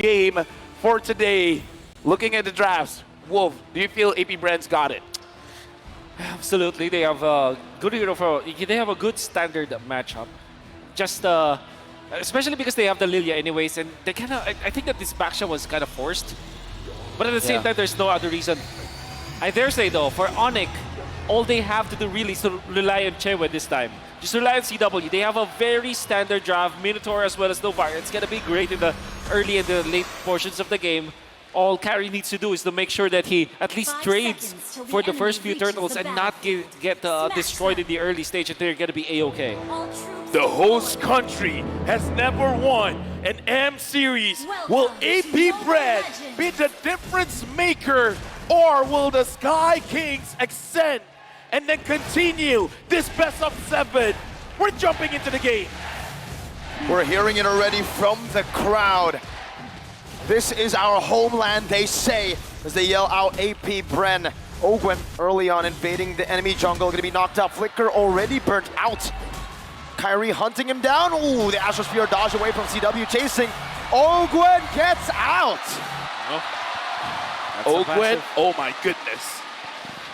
game for today. Looking at the drafts, Wolf, do you feel APBREN's got it? Absolutely, they have a good they have a good standard matchup. Just especially because they have the Lilia anyways, and they kind of I think that this backshot was kind of forced, but at the same time, there's no other reason. I dare say though, for Onic, all they have to do really is to rely on Chewe this time. Just rely on CW. They have a very standard draft, Minotaur as well as Novaria. It's gonna be great in the early and the late portions of the game. All Carry needs to do is to make sure that he at least trades for the first few turtles and not get destroyed in the early stage, and they're going to be A-okay. The host country has never won an M series. Will APBREN be the difference maker, or will the Sky Kings ascend and then continue this best of 7? We're jumping into the game. We're hearing it already from the crowd. This is our homeland, they say, as they yell out APBREN. Ogwen early on invading the enemy jungle, gonna be knocked out. Flicker already burnt out. Kyrie hunting him down. Ooh, the Astrosphere dodge away from CW, chasing. Ogwen gets out. Ogwen, oh my goodness.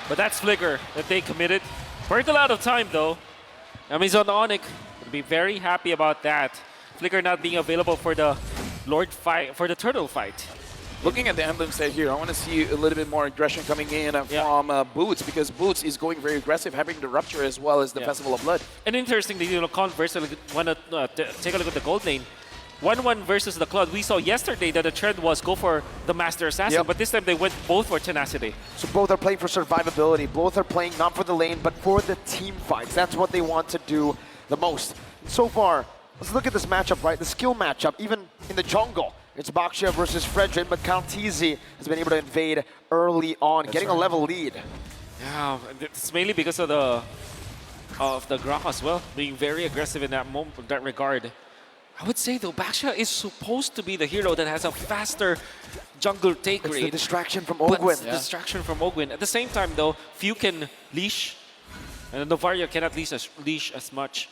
But that's Flicker that they committed. Burnt a lot of time though. Amazon Onic would be very happy about that. Flicker not being available for the Lord fight, for the turtle fight. Looking at the emblem set here, I want to see a little bit more aggression coming in from Boots, because Boots is going very aggressive, having the Rupture as well as the Festival of Blood. And interestingly, Converse, want to take a look at the gold lane. 1-1 versus the Cloud. We saw yesterday that the trend was go for the Master Assassin, but this time they went both for Tenacity. So both are playing for survivability. Both are playing not for the lane, but for the team fights. That's what they want to do the most. So far, let's look at this matchup, right? The skill matchup, even in the jungle. It's Baksha versus Fredrin, but Kaltizi has been able to invade early on, getting a level lead. Yeah, it's mainly because of the Grok as well, being very aggressive in that moment, in that regard. I would say though, Baksha is supposed to be the hero that has a faster jungle take rate. It's the distraction from Ogwen. It's the distraction from Ogwen. At the same time though, few can leash, and Novaria cannot leash as much.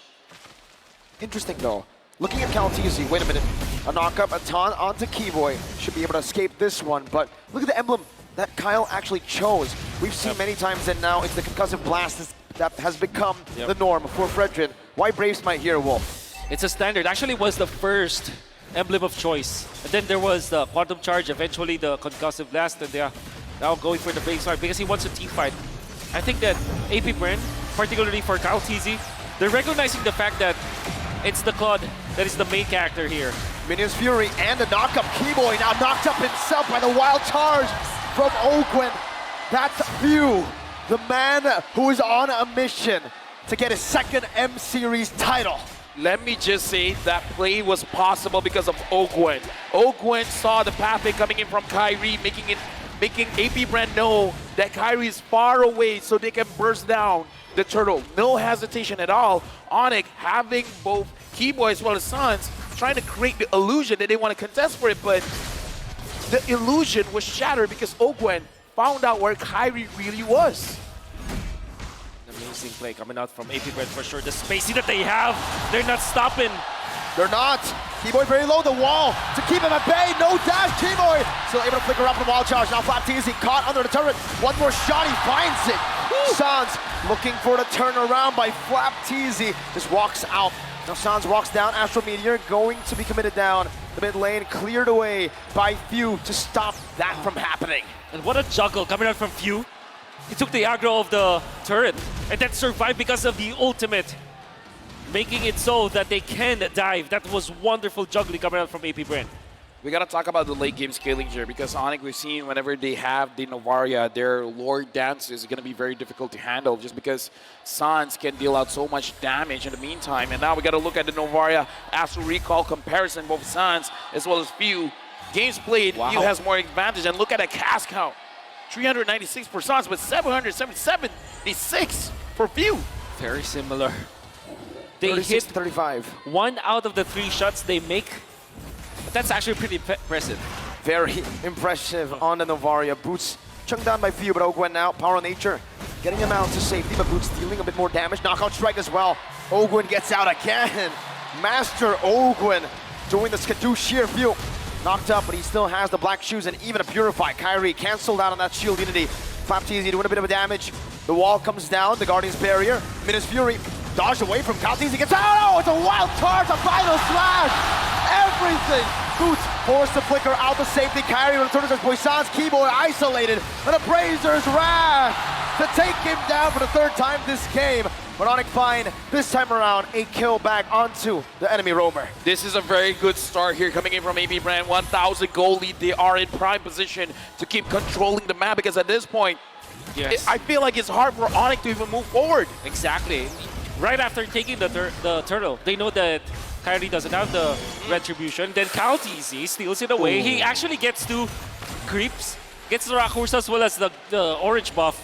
Interesting though. Looking at Kaltizi, wait a minute. A knock-up, a taunt onto Keyboy. Should be able to escape this one, but look at the emblem that Kyle actually chose. We've seen many times that now it's the concussive blast that has become the norm for Fredrin. Why Brave Smite here, Wolf? It's a standard. Actually was the first emblem of choice. And then there was the Quantum Charge, eventually the concussive blast, and they're now going for the Brave Smite because he wants a team fight. I think that APBREN, particularly for Kaltizi, they're recognizing the fact that it's the Claude that is the main character here. Minion's Fury and a knock-up. Keyboy now knocked up himself by the Wild Charge from Ogwen. That's Few, the man who is on a mission to get his second M Series title. Let me just say that play was possible because of Ogwen. Ogwen saw the pathway coming in from Kyrie, making APBREN know that Kyrie is far away so they can burst down the turtle. No hesitation at all. Onic having both Keyboy as well as Suns trying to create the illusion that they want to contest for it, but the illusion was shattered because Ogwen found out where Kyrie really was. Amazing play coming out from APBREN for sure. The spacing that they have, they're not stopping. They're not. Keyboy very low, the wall to keep him at bay. No dash, Keyboy still able to flicker up the Wild Charge. Now Flapteezy caught under the turret. One more shot, he finds it. Sans looking for the turnaround by Flapteezy. Just walks out. Now Sans walks down. Astral Meteor going to be committed down. The mid lane cleared away by Few to stop that from happening. And what a juggle coming out from Few. He took the aggro of the turret and then survived because of the ultimate, making it so that they can dive. That was wonderful juggling coming out from APBREN. We got to talk about the late game scaling here because Onic, we've seen whenever they have the Novaria, their Lord Dance is going to be very difficult to handle just because Sans can deal out so much damage in the meantime. And now we got to look at the Novaria Astral Recall comparison, both Sans as well as Few. Games played, Few has more advantage. And look at a cast count. 396 for Sans, but 776 for Few. Very similar. They 36 hit to 35. 1 out of the 3 shots they make. But that's actually pretty impressive. Very impressive on the Novaria. Boots chunked down by Few, but Ogwen now, Power of Nature, getting him out to safety, but Boots dealing a bit more damage. Knockout strike as well. Ogwen gets out again. Master Ogwen doing the Skadoosh here. Few knocked up, but he still has the black shoes and even a Purify. Kyrie canceled out on that shield unity. Flapteezy doing a bit of damage. The wall comes down, the Guardian's barrier. Minus Fury dodged away from Kalteezy, gets out. Oh, it's a wild charge, a final slash. Everything. Boots forced to flicker out the safety. Kyrie returns as Poisson's Keyboy isolated. And a Brazer's Wrath to take him down for the third time this game. But Onic find this time around a kill back onto the enemy roamer. This is a very good start here coming in from APBREN. 1,000 goal lead. They are in prime position to keep controlling the map because at this point, I feel like it's hard for Onic to even move forward. Exactly. Right after taking the turtle, they know that Kyrie doesn't have the retribution. Then Kalteezy steals it away. He actually gets 2 creeps, gets the Rakursa as well as the orange buff.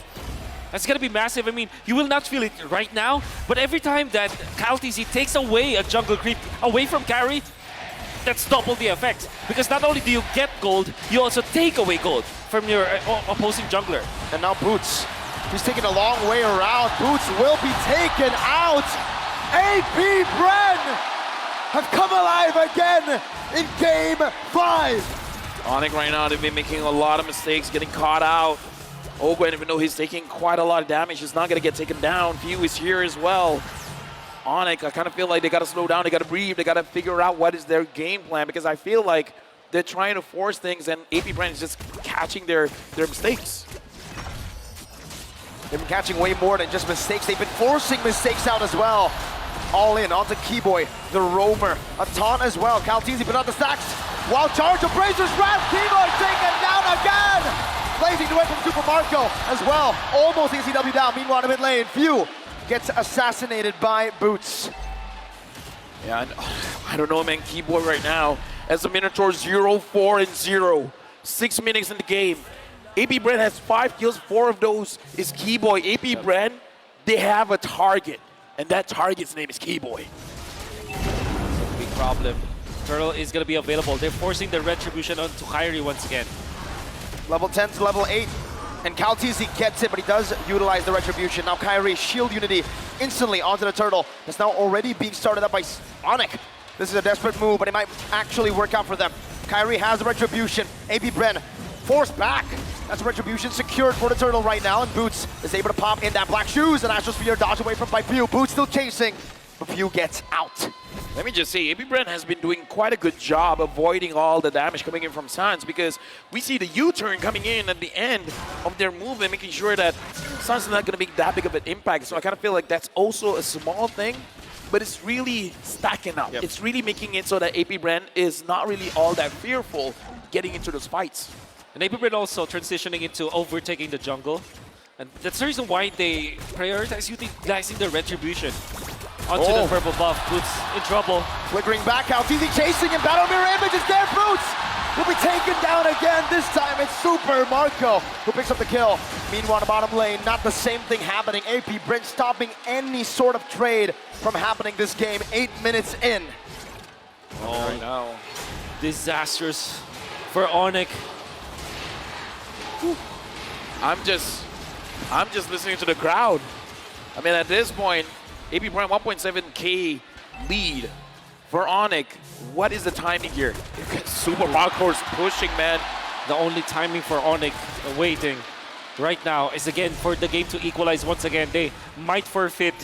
That's gonna be massive. I mean, you will not feel it right now, but every time that Kalteezy takes away a jungle creep away from Kyrie, that's double the effect. Because not only do you get gold, you also take away gold from your opposing jungler. And now Boots, he's taking a long way around. Boots will be taken out. APBREN have come alive again in Game 5. Onic right now, they've been making a lot of mistakes, getting caught out. Ogwen, even though he's taking quite a lot of damage, he's not going to get taken down. Few is here as well. Onic, I kind of feel like they got to slow down, they got to breathe, they got to figure out what is their game plan, because I feel like they're trying to force things and APBREN is just catching their mistakes. They've been catching way more than just mistakes. They've been forcing mistakes out as well. All in onto Keyboy, the roamer, a taunt as well. Kalteezy put on the stacks. Wild charge of Brazer's Wrath. Keyboy taken down again. Blazing away from Super Marco as well. Almost ECW down. Meanwhile, in mid lane, Few gets assassinated by Boots. Yeah, I don't know, man. Keyboy right now, as the Minotaur 0-4-0. 6 minutes in the game. APBREN has 5 kills, 4 of those is Keyboy. APBREN, they have a target, and that target's name is Keyboy. Big problem. Turtle is going to be available. They're forcing the retribution onto Kyrie once again. Level 10 to level 8. And Kalteezy gets it, but he does utilize the retribution. Now Kyrie, shield unity instantly onto the turtle. It's now already being started up by Onic. This is a desperate move, but it might actually work out for them. Kyrie has the retribution. APBREN forced back. That's retribution secured for the turtle right now, and Boots is able to pop in that black shoes, and Astral Sphere dodge away from by Pew. Boots still chasing, but Pew gets out. Let me just say, APBREN has been doing quite a good job avoiding all the damage coming in from Sans, because we see the U-turn coming in at the end of their movement, making sure that Sans is not going to make that big of an impact. So I kind of feel like that's also a small thing, but it's really stacking up. It's really making it so that APBREN is not really all that fearful getting into those fights. And APBREN also transitioning into overtaking the jungle. And that's the reason why they prioritize utilizing the retribution onto the purple buff. Boots in trouble. Flickering back out, easy chasing and battle mirror image is there. Boots will be taken down again. This time it's Super Marco who picks up the kill. Meanwhile, the bottom lane, not the same thing happening. APBREN stopping any sort of trade from happening this game. 8 minutes in. Oh, no. Disastrous for Onic. I'm just listening to the crowd. I mean, at this point, APBREN 1.7k lead for Onic. What is the timing here? Super Marco's pushing, man. The only timing for Onic waiting right now is again for the game to equalize once again. They might forfeit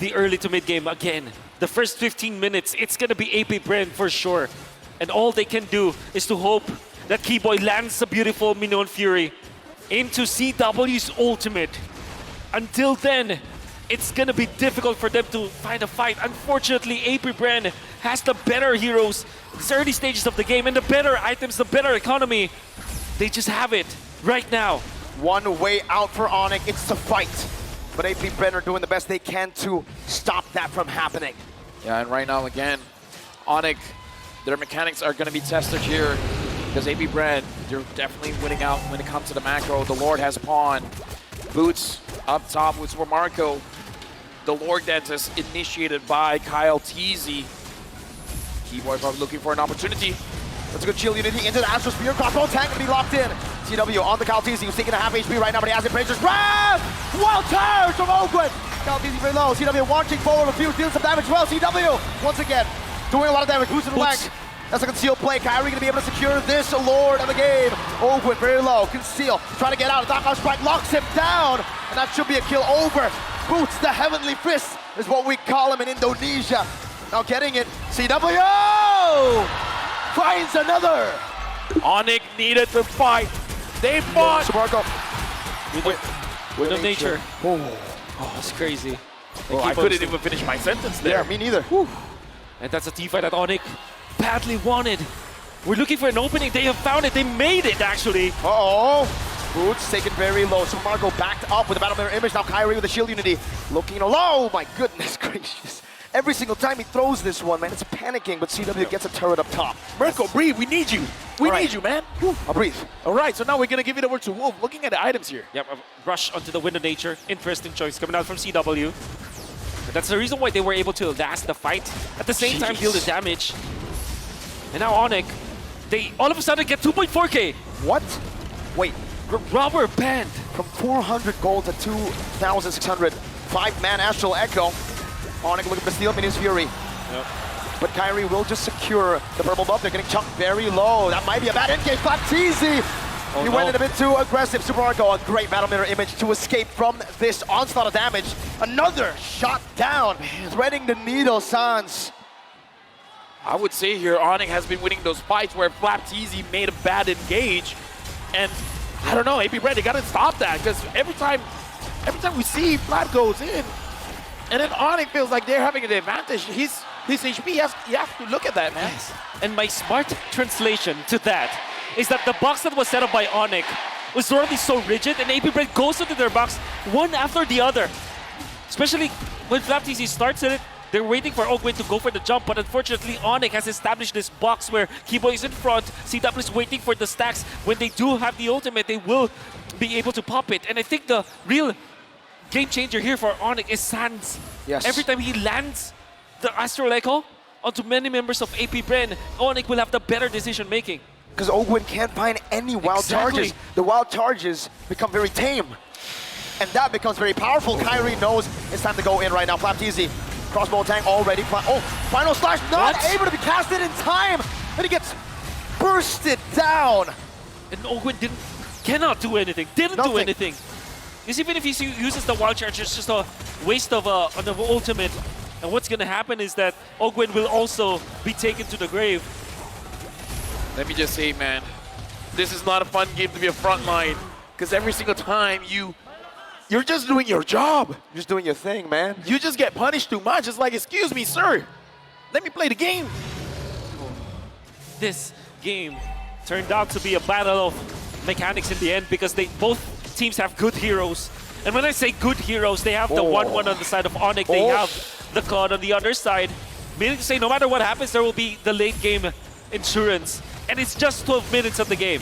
the early to mid game again. The first 15 minutes, it's gonna be APBREN for sure. And all they can do is to hope that Keyboy lands a beautiful Minion Fury into CW's ultimate. Until then, it's gonna be difficult for them to find a fight. Unfortunately, APBREN has the better heroes, the early stages of the game, and the better items, the better economy. They just have it right now. One way out for Onic, it's to fight. But APBREN are doing the best they can to stop that from happening. Yeah, and right now, again, Onic, their mechanics are gonna be tested here. Because APBREN, they're definitely winning out when it comes to the macro. The Lord has Pawn. Boots up top with Super Marco. The Lord dance is initiated by Kalteezy. Keyboy probably looking for an opportunity. That's a good shield unity into the Astral Spear. Crossbow tank gonna be locked in. CW on the Kalteezy, who's taking a half HP right now, but he has it. Brazer's Wrath! Wild charge from Ogwen! Kalteezy very low. CW launching forward with Few, dealing some damage as well. CW, once again, doing a lot of damage. Boots in the leg. That's a concealed play. Kyrie gonna be able to secure this Lord of the game. Ogwen very low, conceal, trying to get out. Knockout strike locks him down, and that should be a kill over. Boots, the heavenly fist is what we call him in Indonesia. Now getting it, CW finds another. Onic needed to fight. They fought. Marco. Wind of nature. Oh, It's crazy. Oh, I couldn't even finish my sentence there. yeah, me neither. And that's a teamfight that Onic badly wanted. We're looking for an opening. They have found it. They made it, actually. Uh-oh. Boots taken very low. So Marco backed up with the battle mirror image. Now Kyrie with the shield unity. Looking low. My goodness gracious. Every single time he throws this one, man, it's panicking, but CW gets a turret up top. Mirko, breathe. We need you. We need you, man. I'll breathe. All right, so now we're going to give it over to Wolf. Looking at the items here. Yep, a rush onto the Wind of Nature. Interesting choice coming out from CW. And that's the reason why they were able to last the fight. At the same time, deal the damage. And now Onic, they all of a sudden get 2.4k. What? Wait, Rubber band. from 400 gold to 2,600. 5-man Astral Echo. Onic looking to steal Minions Fury. Yep. But Kyrie will just secure the purple buff. They're getting chunked very low. That might be a bad engage. Baptiste! He went in a bit too aggressive. Super Marco, a great battle mirror image to escape from this onslaught of damage. Another shot down, threading the needle, Sans. I would say here, Onic has been winning those fights where Flapteasy made a bad engage. And I don't know, APBREN, they got to stop that because every time we see Flap goes in, and then Onic feels like they're having an advantage. His HP, you have to look at that, man. Yes. And my smart translation to that is that the box that was set up by Onic was already so rigid, and APBREN goes into their box one after the other. Especially when Flapteasy starts it, they're waiting for Ogwen to go for the jump, but unfortunately Onic has established this box where Kiboy is in front, CW is waiting for the stacks. When they do have the ultimate, they will be able to pop it. And I think the real game changer here for Onic is Sans. Yes. Every time he lands the Astral Echo onto many members of APBREN, Onic will have the better decision making. Because Ogwen can't find any wild charges. The wild charges become very tame. And that becomes very powerful. Kyrie knows it's time to go in right now. Flapteasy, crossbow tank already. Oh, final slash not able to be casted in time. And he gets bursted down. And Ogwen cannot do anything. Didn't do anything. Because even if he uses the wild charge, it's just a waste of an ultimate. And what's going to happen is that Ogwen will also be taken to the grave. Let me just say, man, this is not a fun game to be a frontline because every single time you're just doing your job. You're just doing your thing, man. You just get punished too much. It's like, excuse me, sir. Let me play the game. This game turned out to be a battle of mechanics in the end because both teams have good heroes. And when I say good heroes, they have the 1-1 on the side of Onic. They have the COD on the other side. Meaning to say, no matter what happens, there will be the late game insurance. And it's just 12 minutes of the game.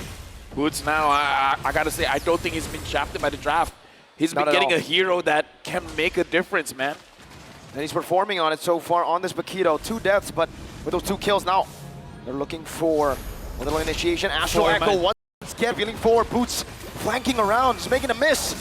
Boots now, I gotta say, I don't think he's been shafted by the draft. He's been getting a hero that can make a difference, man. And he's performing on it so far on this Bakito. 2 deaths, but with those 2 kills now, they're looking for a little initiation. Astral Echo, one scan, feeling forward. Boots flanking around, just making a miss.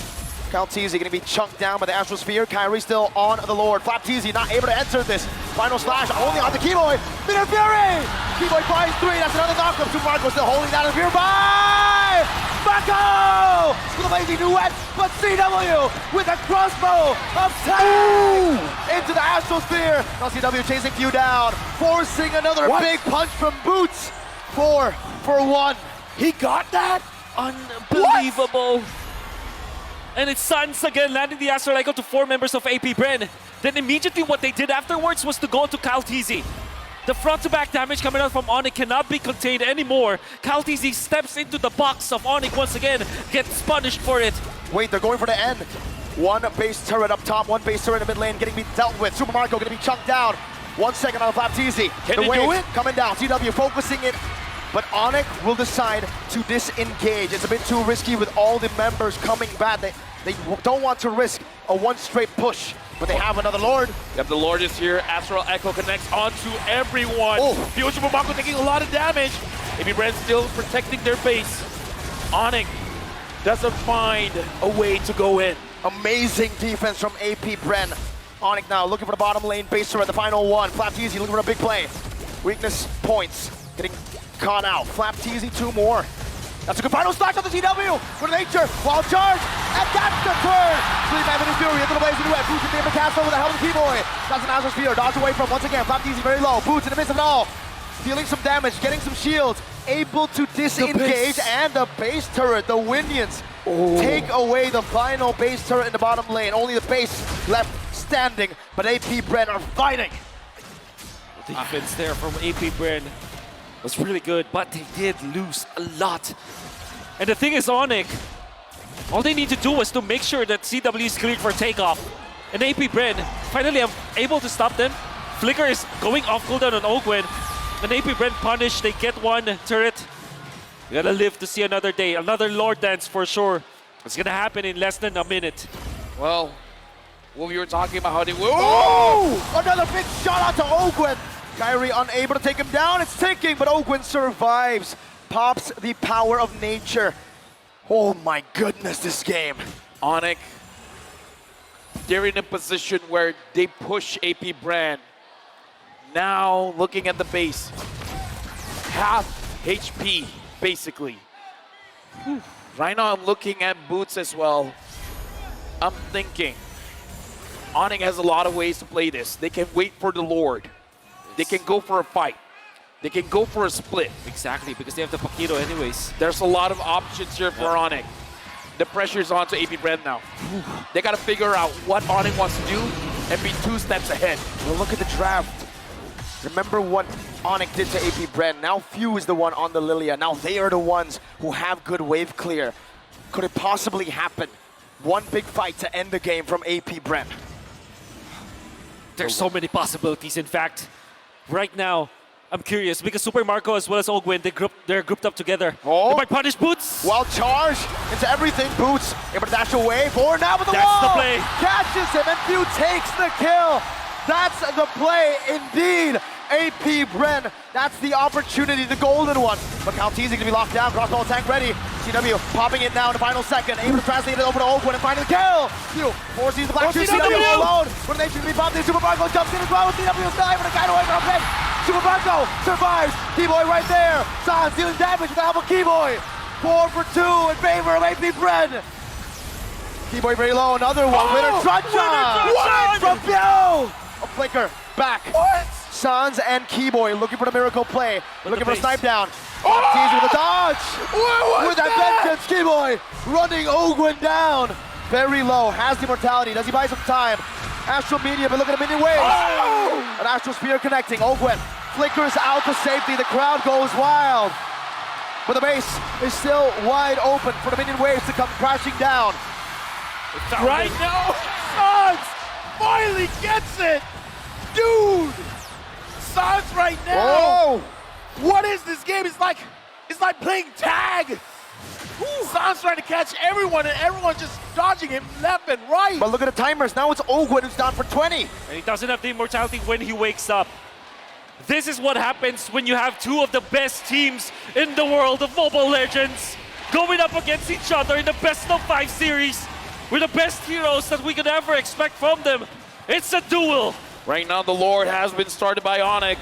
Flapteasy going to be chunked down by the Astral Sphere. Kyrie still on the Lord. Flapteasy not able to enter this. Final slash only on the Kiboy. Minion Fury! Kiboy finds 3. That's another knockup. Super Marco still holding down the Fury. Bye! Mako! Still amazing duet, but CW with a crossbow of 10 into the Astral Sphere. Now CW chasing Few down, forcing another big punch from Boots. 4 for 1. He got that? Unbelievable. And it's Sans again landing the Astral Echo to 4 members of APBREN. Then immediately what they did afterwards was to go to Kaltizi. The front-to-back damage coming out from Onic cannot be contained anymore. Kaltizi steps into the box of Onic once again, gets punished for it. Wait, they're going for the end. 1 base turret up top, 1 base turret in the mid lane getting dealt with. Super Marco gonna be chunked down. 1 second on Flapteasy. Can he do it? Coming down, CW focusing it. But Onic will decide to disengage. It's a bit too risky with all the members coming back. They don't want to risk a 1 straight push, but they have another Lord. Yep, the Lord is here. Astral Echo connects onto everyone. Future Marco taking a lot of damage. APBREN still protecting their base. Onic doesn't find a way to go in. Amazing defense from APBREN. Onic now looking for the bottom lane base turret, the final one. Flapteasy looking for a big play. Weakness points. getting caught out. Flap teasing 2 more. That's a good final slash on the TW for nature. Wild charge, and that's the turn. Sleep Minish Fury into the blazing web. Boots into the castle with the helmet Keyboy. That's an Azure Spear. Dodge away from once again. Flap teasing very low. Boots in the midst of it all. Dealing some damage, getting some shields. Able to disengage, and the base turret, the Winions, take away the final base turret in the bottom lane. Only the base left standing, but APBREN are fighting. The defense there from APBREN was really good, but they did lose a lot. And the thing is, Onic, all they need to do was to make sure that CW is cleared for takeoff. And APBREN finally able to stop them. Flicker is going off cooldown on Ogwen. And APBREN punish, they get 1 turret. We gotta live to see another day, another Lord Dance for sure. It's gonna happen in less than a minute. Well, what we were talking about how they will. Oh! Another big shot out to Ogwen. Kyrie unable to take him down. It's ticking, but Ogwen survives. Pops the power of nature. Oh my goodness, this game. Onic, they're in a position where they push APBREN. Now, looking at the base, half HP, basically. Right now, I'm looking at Boots as well. I'm thinking, Onic has a lot of ways to play this. They can wait for the Lord. They can go for a fight. They can go for a split. Exactly, because they have the Paquito anyways. There's a lot of options here for Onic. The pressure's on to APBREN now. They got to figure out what Onic wants to do and be 2 steps ahead. Well, look at the draft. Remember what Onic did to APBREN. Now Few is the one on the Lilia. Now they are the ones who have good wave clear. Could it possibly happen? One big fight to end the game from APBREN. There's so many possibilities. In fact, right now, I'm curious because Super Marco as well as Ogwen, they're grouped up together. Oh. They might punish Boots. Well, charge into everything. Boots able to dash away. Forward now with the That's wall. the play. Catches him, and Few takes the kill. That's the play indeed. APBREN, that's the opportunity, the golden one. But Calteasing to be locked down, crossbow tank ready. CW popping it now in the final second, able to translate it over to Ogwen and finding the kill. Few forces the black shoe, CW alone. When they should be popped in, Super Marco jumps in as well with CW's dive and a guy away from him. Super Marco survives. Keyboy right there. Sans dealing damage with the help of Keyboy. 4 for 2 in favor of APBREN. Keyboy very low, another one. Winner truncheon from Few. A flicker back. What? Sans and Keyboy looking for the miracle play. Looking for a snipe down. Oh! Teasing with a dodge. What With that vengeance, Keyboy running Ogwen down. Very low, has the immortality. Does he buy some time? Astral Media, but look at the minion waves. Oh! An Astral Spear connecting. Ogwen flickers out to safety. The crowd goes wild. But the base is still wide open for the minion waves to come crashing down. Right now, Sans finally gets it! Dude! Sans right now! Whoa! What is this game? It's like playing tag! Sans trying to catch everyone and everyone just dodging him left and right! But look at the timers. Now it's Ogwen who's down for 20. And he doesn't have the immortality when he wakes up. This is what happens when you have 2 of the best teams in the world of Mobile Legends going up against each other in the best of 5 series with the best heroes that we could ever expect from them. It's a duel. Right now, the Lord has been started by Onic.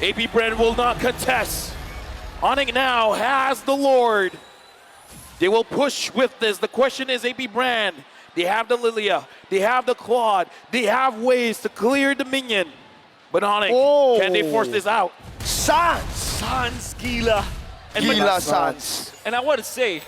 APBREN will not contest. Onic now has the Lord. They will push with this. The question is APBREN. They have the Lilia. They have the Claude. They have ways to clear the minion. But Onic, can they force this out? Sans, Gila. And Gila Sans. And I want to say,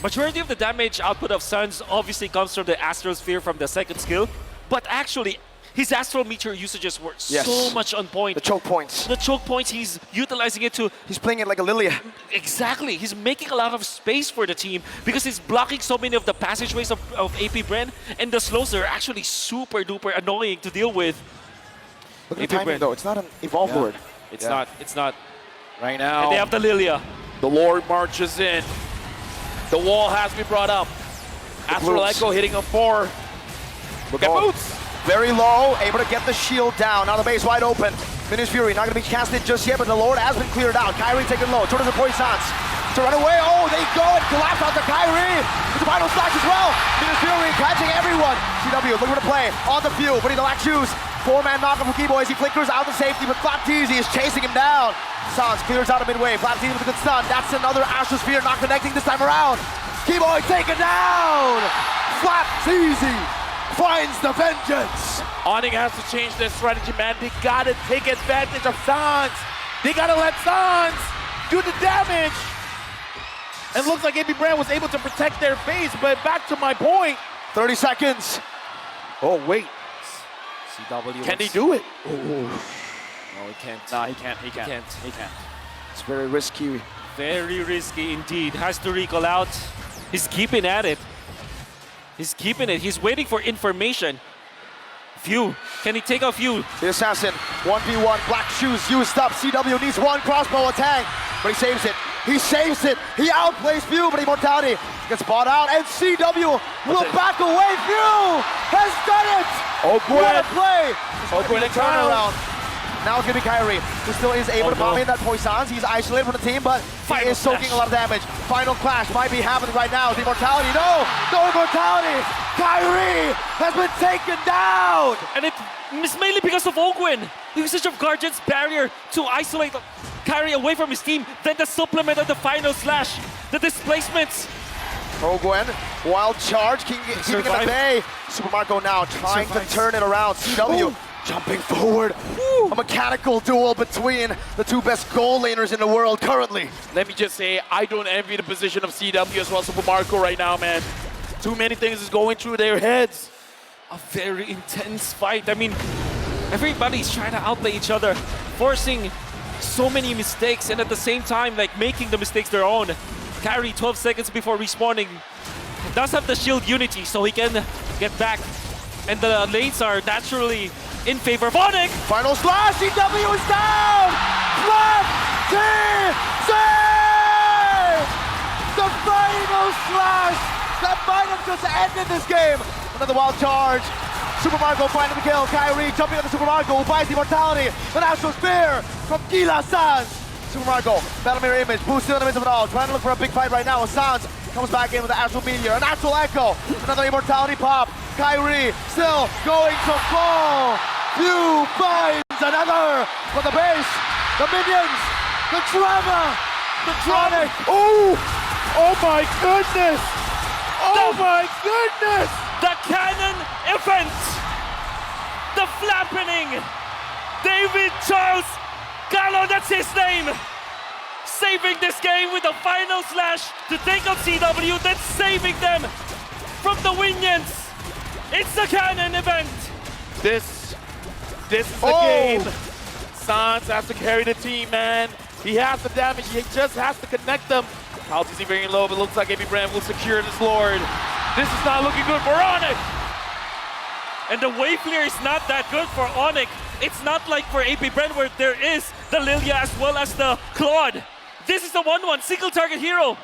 majority of the damage output of Sans obviously comes from the Astral Sphere from the second skill. But actually, his Astral Meteor usages were so much on point. The choke points. The choke points, he's utilizing it to... He's playing it like a Lilia. Exactly. He's making a lot of space for the team because he's blocking so many of the passageways of APBREN, and the slows are actually super duper annoying to deal with. Look at the timing though. It's not an evolve word. It's not. It's not. Right now, And they have the Lilia. the Lord marches in. The wall has been brought up. Astral Boots. Echo hitting a 4. Look at Boots. Very low, able to get the shield down. Now the base wide open. Minish Fury not going to be casted just yet, but the Lord has been cleared out. Kyrie taking low. Towards the Poisons. to run away. Oh, they go and collapse onto Kyrie. With the final slash as well. Venus Fury catching everyone. CW looking for the play on the field, putting the black shoes. Four-man knockup from Keyboy as he flickers out of safety, but Flapteezy is chasing him down. Sans clears out of midway. Flapteezy with a good stun. That's another Astrosphere not connecting this time around. Keyboy taken down. Flapteezy finds the vengeance. Onic has to change their strategy, man. They gotta take advantage of Sans. They gotta let Sans do the damage. And looks like APBREN was able to protect their base, but back to my point. 30 seconds. Oh, wait. CW. Can he do it? No, he can't. No, he can't. He can't. He can't. It's very risky. Very risky indeed. Has to recall out. He's keeping at it. He's keeping it. He's waiting for information. Few. Can he take out Few? The assassin, 1v1, black shoes used up. CW needs one crossbow attack, but he saves it. He saves it. He outplays Few, but Immortality gets bought out, and CW will back away. Few has done it. What a play. Ogwen Turnaround. Now it's going to be Kyrie, who still is able to bomb in that Poisons. He's isolated from the team, but he is soaking a lot of damage. Final clash might be happening right now. The Immortality, no Immortality. Kyrie has been taken down. And it's mainly because of Ogwen. The usage of Guardian's barrier to isolate Kyrie away from his team. Then the supplement of the final slash. The displacements. Ogwen, wild charge, keeping him at bay. Super Marco now trying to turn it around. CW jumping forward. A mechanical duel between the two best goal laners in the world currently. Let me just say, I don't envy the position of CW as well as Super Marco right now, man. Too many things is going through their heads. A very intense fight. I mean, everybody's trying to outplay each other, forcing so many mistakes, and at the same time, like, making the mistakes their own. Kyrie, 12 seconds before respawning, does have the shield unity, so he can get back. And the lanes are naturally in favor of Onic. Final slash, CW is down! Flapteezy! The final slash that might have just ended this game. Another wild charge. Super Marco finding the kill. Kyrie jumping on the Super Marco, who buys the Immortality. An Astral Spear from Gila Sans. Super Marco, Battle Mirror Image, Boost still in the midst of it all. Trying to look for a big fight right now. Sans comes back in with the Astral Meteor. An Astral Echo. Another Immortality pop. Kyrie still going to fall. Few finds another for the base. The minions. The drama. The drama. Oh my goodness! Oh my goodness! The Cannon event. The flappening. David Charles Gallo, that's his name. Saving this game with a final slash to take out CW, then saving them from the Winions. It's the Cannon event. This is the game. Sans has to carry the team, man. He has the damage, he just has to connect them. Flapteezy very low, but looks like APBREN will secure this Lord. This is not looking good for Onic. And the wave clear is not that good for Onic. It's not like for APBREN where there is the Lilia as well as the Claude. This is the 1-1 single target hero.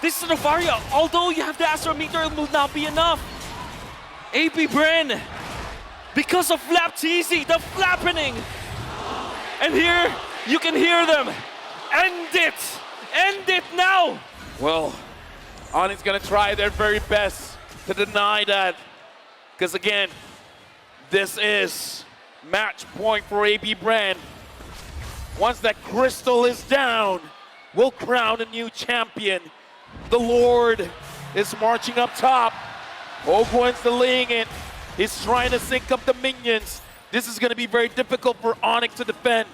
This is the Novaria. Although you have the Astro Meteor, it will not be enough. APBREN, because of Flapteezy, the flappening. And here you can hear them. End it! End it now! Well, Onic's gonna try their very best to deny that. Because again, this is match point for APBREN. Once that crystal is down, we'll crown a new champion. The Lord is marching up top. Ogwen's delaying it. He's trying to sync up the minions. This is gonna be very difficult for Onic to defend.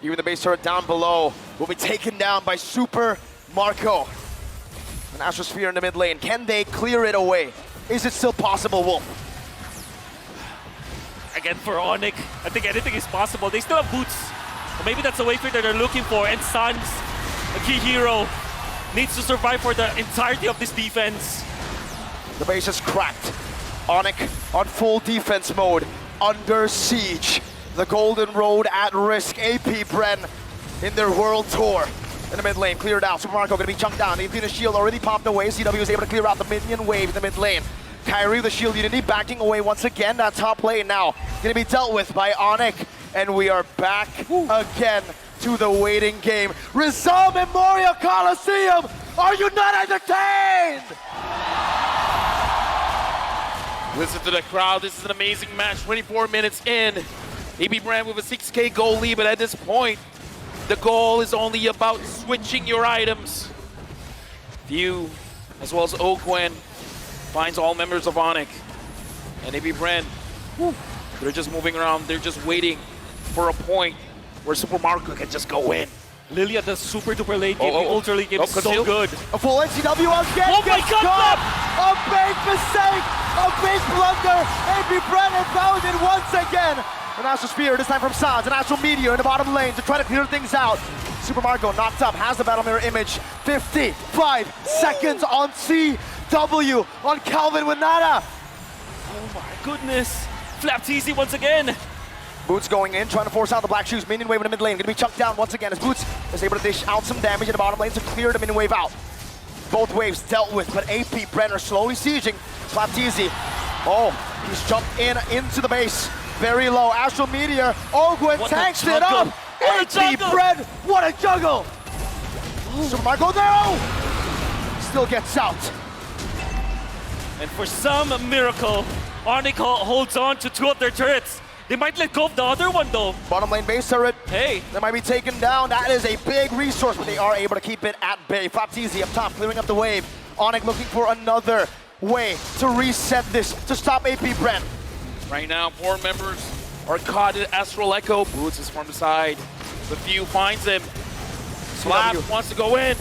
Even the base turret down below will be taken down by Super Marco. An Astral Sphere in the mid lane. Can they clear it away? Is it still possible, Wolf? Again, for Onic, I think anything is possible. They still have boots. Or maybe that's the wayfair that they're looking for. And Sans, a key hero, needs to survive for the entirety of this defense. The base is cracked. Onic on full defense mode, under siege. The Golden Road at risk. APBREN in their world tour. In the mid lane, cleared out. Super Marco gonna be chunked down. The Infinite Shield already popped away. CW is able to clear out the minion wave in the mid lane. Kyrie, the shield unity, backing away once again. That top lane now gonna be dealt with by Onic. And we are back again to the waiting game. Rizal Memorial Coliseum, are you not entertained? Listen to the crowd. This is an amazing match. 24 minutes in. APBREN with a 6K goal lead, but at this point, the goal is only about switching your items. View, as well as Ogwen, finds all members of Onic. And APBREN, they're just moving around. They're just waiting for a point where Super Marco can just go in. Lilia, the super duper late game, the ultra late game is so concealed. good. A full NCW again. Oh my gets God, caught. A big mistake, a big blunder. APBREN have found it once again. An Astral Spear, this time from Sans, an Astral Meteor in the bottom lane to try to clear things out. Super Marco knocked up, has the battle mirror image. 55 seconds on CW on Calvin Winata. Oh my goodness. Flapped easy once again. Boots going in, trying to force out the Black Shoes. Minion wave in the mid lane, gonna be chucked down once again as Boots is able to dish out some damage in the bottom lane to clear the minion wave out. Both waves dealt with, but APBREN are slowly sieging. Slapped easy. Oh, he's jumped into the base. Very low. Astral Meteor. Ogwen What a tanks it juggle. up. What a juggle. APBREN, what a juggle! Super Marco, no! Still gets out. And for some miracle, Onic holds on to 2 of their turrets. They might let go of the other one though. Bottom lane base turret. Hey. That might be taken down. That is a big resource, but they are able to keep it at bay. Faptizi up top, clearing up the wave. Onic looking for another way to reset this, to stop APBREN. Right now, 4 members are caught in Astral Echo. Boots is from the side. The View finds him. Slap CW. wants to go in.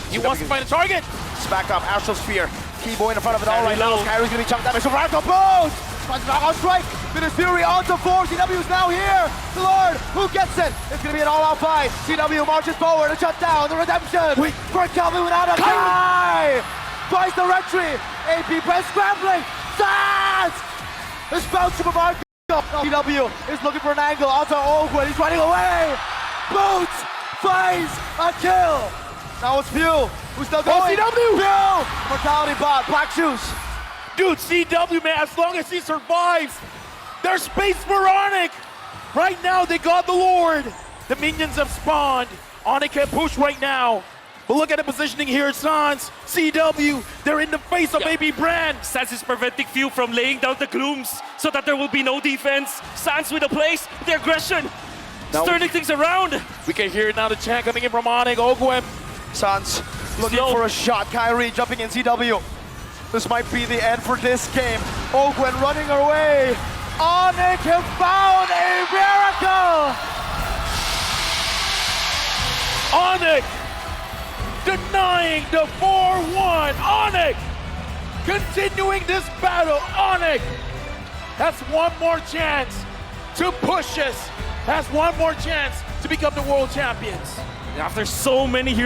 He wants to find a target. It's back up, Astral Sphere. Keyboy in front of it all Very right now. low. Kyrie's gonna be chunked damage. So Radical Bones! Finds knock on strike. Finish Fury onto 4. CW is now here. The Lord, who gets it? It's gonna be an all-out fight. CW marches forward to shut down the redemption. Wait. For Calvin without a die! Finds the retry. APBREN scrambling. Sans! It's found Super Marco. CW is looking for an angle onto Ogwen. He's running away. Boots finds a kill. Now it's View, who's still going. CW! View! Mortality bot, Black Shoes. Dude, CW, man, as long as he survives, there's space for Onic. Right now, they got the Lord. The minions have spawned. Onic can push right now. But look at the positioning here, Sans. CW, they're in the face of APBREN. Sans is preventing Few from laying down the glooms so that there will be no defense. Sans with the place, the aggression, Now- turning things around. We can hear now the chant coming in from Onic. Ogwen. Sans looking Slow. for a shot. Kyrie jumping in CW. This might be the end for this game. Ogwen running away. Onic have found a miracle! Onic denying the 4-1. Onic continuing this battle. Onic has one more chance to push us. Has one more chance to become the world champions. After so many